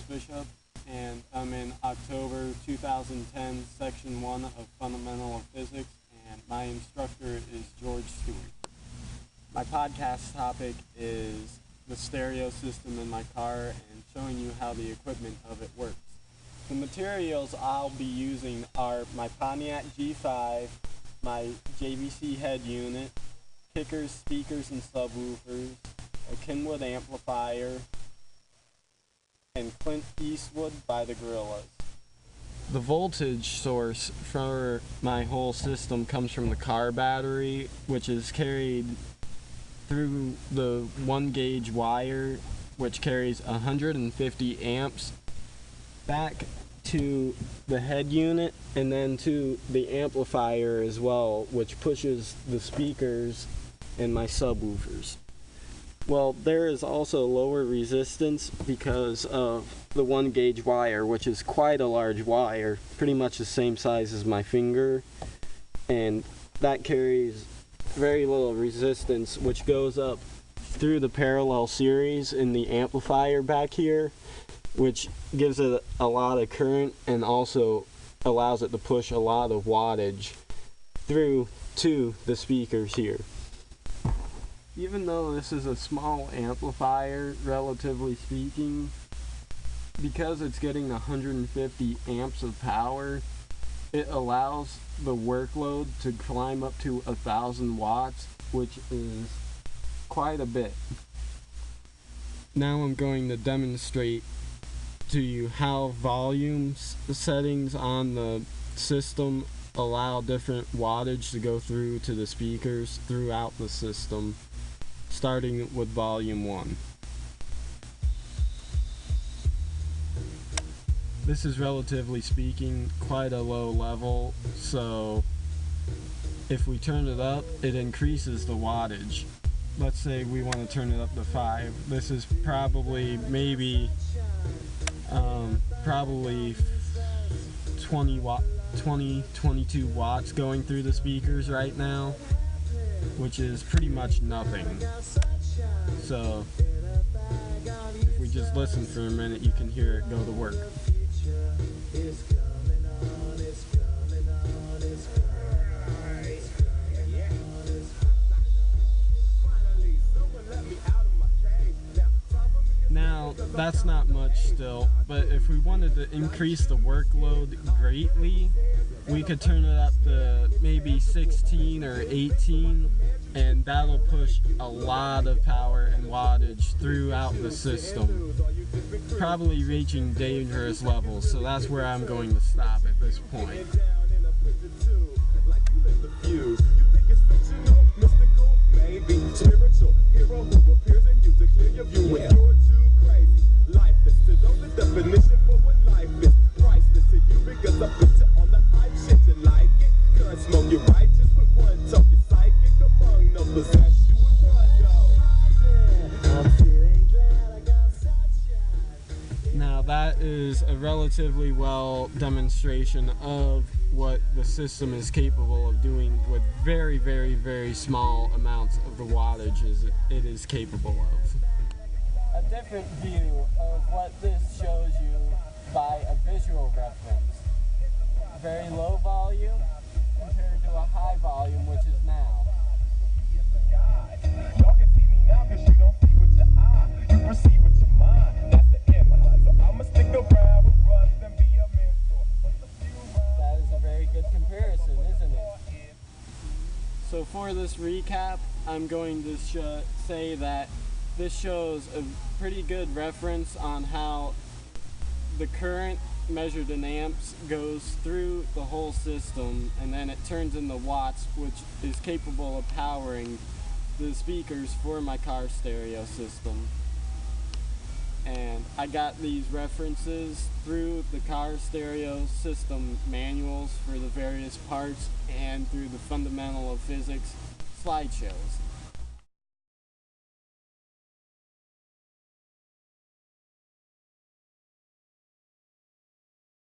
Bishop, and I'm in October 2010, Section 1 of Fundamental of Physics, and my instructor is George Stewart. My podcast topic is the stereo system in my car and showing you how the equipment of it works. The materials I'll be using are my Pontiac G5, my JVC head unit, kickers, speakers, and subwoofers, a Kenwood amplifier, and Clint Eastwood by the Gorillaz. The voltage source for my whole system comes from the car battery, which is carried through the 1-gauge wire, which carries 150 amps back to the head unit and then to the amplifier as well, which pushes the speakers and my subwoofers. Well, there is also lower resistance because of the 1-gauge wire, which is quite a large wire, pretty much the same size as my finger, and that carries very little resistance, which goes up through the parallel series in the amplifier back here, which gives it a lot of current and also allows it to push a lot of wattage through to the speakers here. Even though this is a small amplifier, relatively speaking, because it's getting 150 amps of power, it allows the workload to climb up to 1,000 watts, which is quite a bit. Now I'm going to demonstrate to you how volume settings on the system allow different wattage to go through to the speakers throughout the system, starting with volume 1. This is, relatively speaking, quite a low level, so if we turn it up, it increases the wattage. Let's say we want to turn it up to 5. This is probably 22 watts going through the speakers right now, which is pretty much nothing. So if we just listen for a minute, you can hear it go to work. Now, that's not much still, but if we wanted to increase the workload greatly, we could turn it up to maybe 16 or 18, and that'll push a lot of power and wattage throughout the system, probably reaching dangerous levels, so that's where I'm going to stop at this point. Now that is a relatively well demonstration of what the system is capable of doing with very, very, very small amounts of the wattage it is capable of. A different view of what this shows you by a visual reference. Very low volume compared to a high volume, which is now. Y'all can see me now because you don't see with your eye. You perceive with your mind. That's the end. So I'ma stick around with Russ and be a mentor. That is a very good comparison, isn't it? So for this recap, I'm going to say that this shows a pretty good reference on how the current measured in amps goes through the whole system, and then it turns into watts, which is capable of powering the speakers for my car stereo system. And I got these references through the car stereo system manuals for the various parts and through the Fundamental of Physics slideshows.